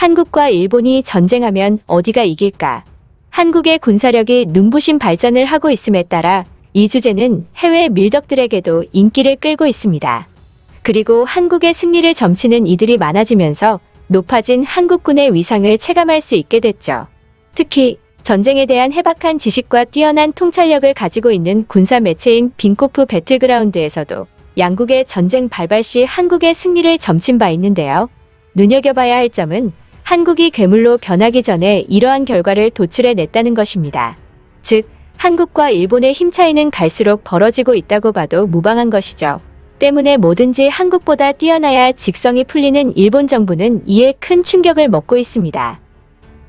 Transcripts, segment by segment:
한국과 일본이 전쟁하면 어디가 이길까? 한국의 군사력이 눈부신 발전을 하고 있음에 따라 이 주제는 해외 밀덕들에게도 인기를 끌고 있습니다. 그리고 한국의 승리를 점치는 이들이 많아지면서 높아진 한국군의 위상을 체감할 수 있게 됐죠. 특히 전쟁에 대한 해박한 지식과 뛰어난 통찰력을 가지고 있는 군사 매체인 빈코프 배틀그라운드에서도 양국의 전쟁 발발 시 한국의 승리를 점친 바 있는데요. 눈여겨봐야 할 점은 한국이 괴물로 변하기 전에 이러한 결과를 도출해냈다는 것입니다. 즉, 한국과 일본의 힘 차이는 갈수록 벌어지고 있다고 봐도 무방한 것이죠. 때문에 뭐든지 한국보다 뛰어나야 직성이 풀리는 일본 정부는 이에 큰 충격을 먹고 있습니다.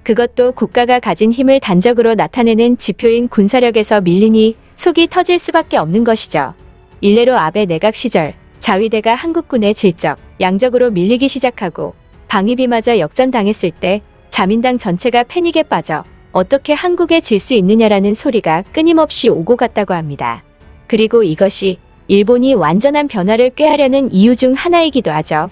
그것도 국가가 가진 힘을 단적으로 나타내는 지표인 군사력에서 밀리니 속이 터질 수밖에 없는 것이죠. 일례로 아베 내각 시절 자위대가 한국군의 질적, 양적으로 밀리기 시작하고 방위비마저 역전당했을 때 자민당 전체가 패닉에 빠져 어떻게 한국에 질 수 있느냐라는 소리가 끊임없이 오고 갔다고 합니다. 그리고 이것이 일본이 완전한 변화를 꾀하려는 이유 중 하나이기도 하죠.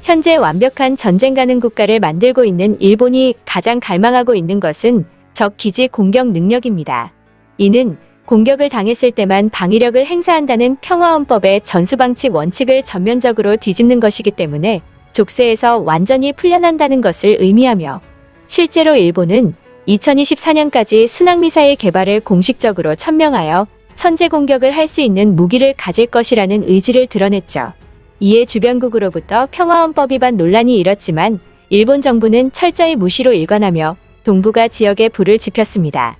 현재 완벽한 전쟁 가능 국가를 만들고 있는 일본이 가장 갈망하고 있는 것은 적 기지 공격 능력입니다. 이는 공격을 당했을 때만 방위력을 행사한다는 평화헌법의 전수방칙 원칙을 전면적으로 뒤집는 것이기 때문에 족쇄에서 완전히 풀려난다는 것을 의미하며, 실제로 일본은 2024년까지 순항미사일 개발을 공식적으로 천명하여 선제 공격을 할 수 있는 무기를 가질 것이라는 의지를 드러냈죠. 이에 주변국으로부터 평화헌법 위반 논란이 일었지만 일본 정부는 철저히 무시로 일관하며 동북아 지역에 불을 지폈습니다.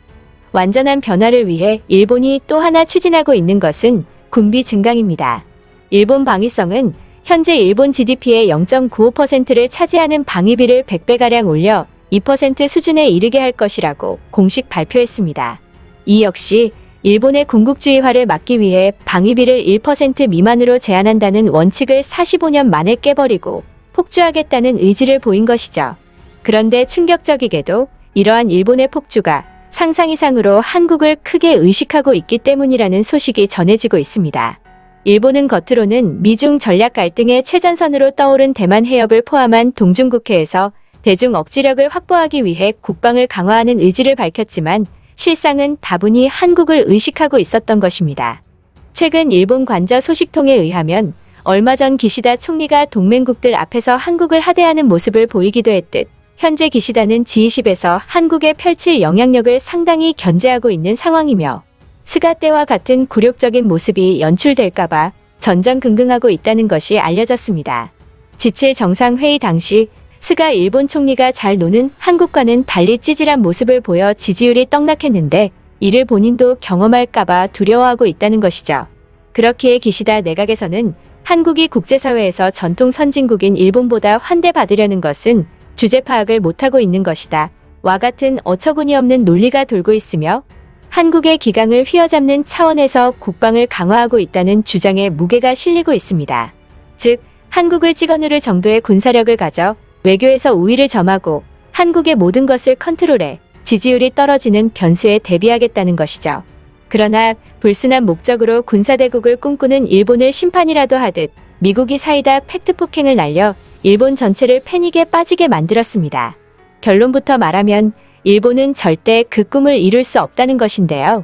완전한 변화를 위해 일본이 또 하나 추진하고 있는 것은 군비 증강입니다. 일본 방위성은 현재 일본 GDP의 0.95%를 차지하는 방위비를 100배가량 올려 2% 수준에 이르게 할 것이라고 공식 발표했습니다. 이 역시 일본의 군국주의화를 막기 위해 방위비를 1% 미만으로 제한한다는 원칙을 45년 만에 깨버리고 폭주하겠다는 의지를 보인 것이죠. 그런데 충격적이게도 이러한 일본의 폭주가 상상 이상으로 한국을 크게 의식하고 있기 때문이라는 소식이 전해지고 있습니다. 일본은 겉으로는 미중 전략 갈등의 최전선으로 떠오른 대만 해협을 포함한 동중국해에서 대중 억지력을 확보하기 위해 국방을 강화하는 의지를 밝혔지만 실상은 다분히 한국을 의식하고 있었던 것입니다. 최근 일본 관저 소식통에 의하면 얼마 전 기시다 총리가 동맹국들 앞에서 한국을 하대하는 모습을 보이기도 했듯 현재 기시다는 G20에서 한국에 펼칠 영향력을 상당히 견제하고 있는 상황이며 스가 때와 같은 굴욕적인 모습이 연출될까봐 전전긍긍하고 있다는 것이 알려졌습니다. G7 정상회의 당시 스가 일본 총리가 잘 노는 한국과는 달리 찌질한 모습을 보여 지지율이 떡락했는데 이를 본인도 경험할까봐 두려워하고 있다는 것이죠. 그렇기에 기시다 내각에서는 한국이 국제사회에서 전통 선진국인 일본보다 환대받으려는 것은 주제 파악을 못하고 있는 것이다 와 같은 어처구니없는 논리가 돌고 있으며 한국의 기강을 휘어잡는 차원에서 국방을 강화하고 있다는 주장에 무게가 실리고 있습니다. 즉, 한국을 찍어누를 정도의 군사력을 가져 외교에서 우위를 점하고 한국의 모든 것을 컨트롤해 지지율이 떨어지는 변수에 대비하겠다는 것이죠. 그러나 불순한 목적으로 군사대국을 꿈꾸는 일본을 심판이라도 하듯 미국이 사이다 팩트 폭행을 날려 일본 전체를 패닉에 빠지게 만들었습니다. 결론부터 말하면 일본은 절대 그 꿈을 이룰 수 없다는 것인데요.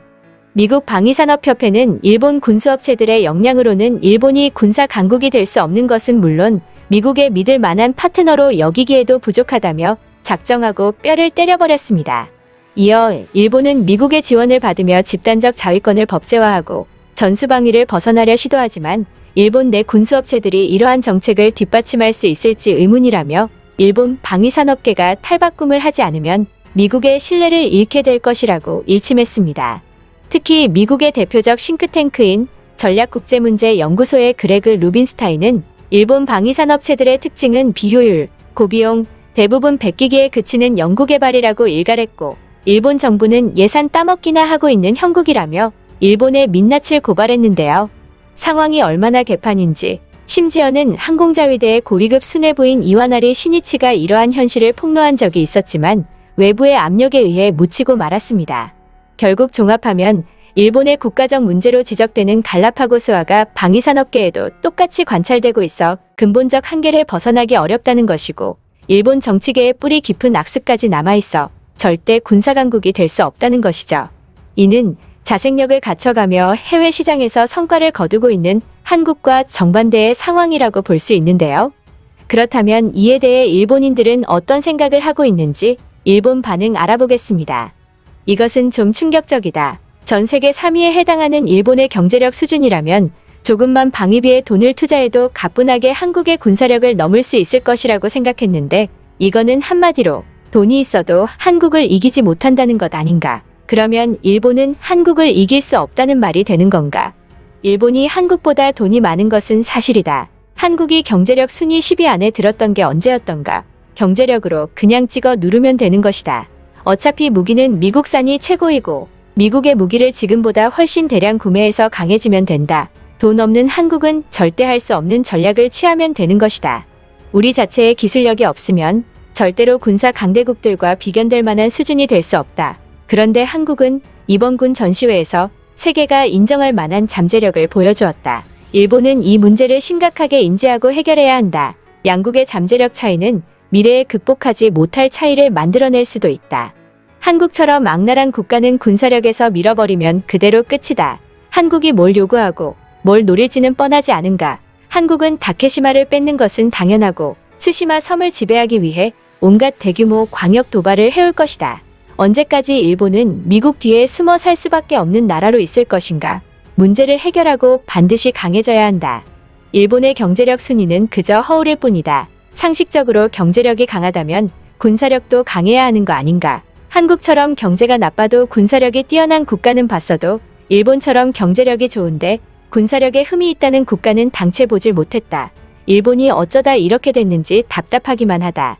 미국 방위산업협회는 일본 군수업체들의 역량으로는 일본이 군사 강국이 될 수 없는 것은 물론 미국의 믿을 만한 파트너로 여기기에도 부족하다며 작정하고 뼈를 때려버렸습니다. 이어 일본은 미국의 지원을 받으며 집단적 자위권을 법제화하고 전수방위를 벗어나려 시도하지만 일본 내 군수업체들이 이러한 정책을 뒷받침할 수 있을지 의문이라며 일본 방위산업계가 탈바꿈을 하지 않으면 미국의 신뢰를 잃게 될 것이라고 일침했습니다. 특히 미국의 대표적 싱크탱크인 전략국제문제연구소의 그레그 루빈스타인은 일본 방위산업체들의 특징은 비효율, 고비용, 대부분 백기기에 그치는 연구개발이라고 일갈했고 일본 정부는 예산 따먹기나 하고 있는 형국이라며 일본의 민낯을 고발했는데요. 상황이 얼마나 개판인지 심지어는 항공자위대의 고위급 수뇌부인 이와나리 시니치가 이러한 현실을 폭로한 적이 있었지만 외부의 압력에 의해 묻히고 말았습니다. 결국 종합하면 일본의 국가적 문제로 지적되는 갈라파고스화가 방위산업계에도 똑같이 관찰되고 있어 근본적 한계를 벗어나기 어렵다는 것이고 일본 정치계의 뿌리 깊은 악습까지 남아있어 절대 군사강국이 될 수 없다는 것이죠. 이는 자생력을 갖춰가며 해외 시장에서 성과를 거두고 있는 한국과 정반대의 상황이라고 볼 수 있는데요. 그렇다면 이에 대해 일본인들은 어떤 생각을 하고 있는지 일본 반응 알아보겠습니다. 이것은 좀 충격적이다. 전 세계 3위에 해당하는 일본의 경제력 수준이라면 조금만 방위비에 돈을 투자해도 가뿐하게 한국의 군사력을 넘을 수 있을 것이라고 생각했는데 이거는 한마디로 돈이 있어도 한국을 이기지 못한다는 것 아닌가? 그러면 일본은 한국을 이길 수 없다는 말이 되는 건가? 일본이 한국보다 돈이 많은 것은 사실이다. 한국이 경제력 순위 10위 안에 들었던 게 언제였던가? 경제력으로 그냥 찍어 누르면 되는 것이다. 어차피 무기는 미국산이 최고이고 미국의 무기를 지금보다 훨씬 대량 구매해서 강해지면 된다. 돈 없는 한국은 절대 할 수 없는 전략을 취하면 되는 것이다. 우리 자체의 기술력이 없으면 절대로 군사 강대국들과 비견될 만한 수준이 될 수 없다. 그런데 한국은 이번 군 전시회에서 세계가 인정할 만한 잠재력을 보여주었다. 일본은 이 문제를 심각하게 인지하고 해결해야 한다. 양국의 잠재력 차이는 미래에 극복하지 못할 차이를 만들어낼 수도 있다. 한국처럼 악랄한 국가는 군사력에서 밀어버리면 그대로 끝이다. 한국이 뭘 요구하고 뭘 노릴지는 뻔하지 않은가. 한국은 다케시마를 뺏는 것은 당연하고 스시마 섬을 지배하기 위해 온갖 대규모 광역 도발을 해올 것이다. 언제까지 일본은 미국 뒤에 숨어 살 수밖에 없는 나라로 있을 것인가? 문제를 해결하고 반드시 강해져야 한다. 일본의 경제력 순위는 그저 허울일 뿐이다. 상식적으로 경제력이 강하다면 군사력도 강해야 하는 거 아닌가? 한국처럼 경제가 나빠도 군사력이 뛰어난 국가는 봤어도 일본처럼 경제력이 좋은데 군사력에 흠이 있다는 국가는 당최 보질 못했다. 일본이 어쩌다 이렇게 됐는지 답답하기만 하다.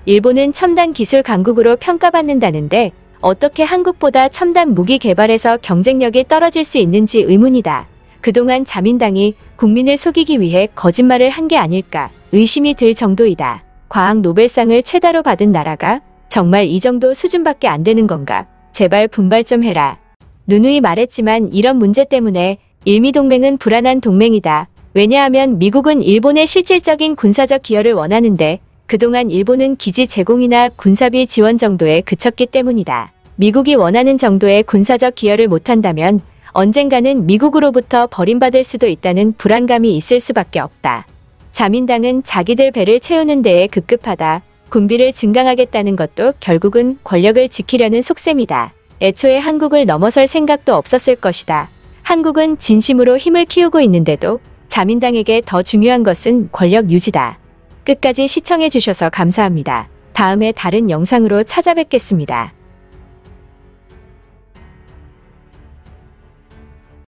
일본은 첨단 기술 강국으로 평가받는다는데 어떻게 한국보다 첨단 무기 개발에서 경쟁력이 떨어질 수 있는지 의문이다. 그동안 자민당이 국민을 속이기 위해 거짓말을 한 게 아닐까 의심이 들 정도이다. 과학 노벨상을 최다로 받은 나라가 정말 이 정도 수준밖에 안 되는 건가? 제발 분발 좀 해라. 누누이 말했지만 이런 문제 때문에 일미동맹은 불안한 동맹이다. 왜냐하면 미국은 일본의 실질적인 군사적 기여를 원하는데 그동안 일본은 기지 제공이나 군사비 지원 정도에 그쳤기 때문이다. 미국이 원하는 정도의 군사적 기여를 못한다면 언젠가는 미국으로부터 버림받을 수도 있다는 불안감이 있을 수밖에 없다. 자민당은 자기들 배를 채우는 데에 급급하다. 군비를 증강하겠다는 것도 결국은 권력을 지키려는 속셈이다. 애초에 한국을 넘어설 생각도 없었을 것이다. 한국은 진심으로 힘을 키우고 있는데도 자민당에게 더 중요한 것은 권력 유지다. 끝까지 시청해 주셔서 감사합니다. 다음에 다른 영상으로 찾아뵙겠습니다.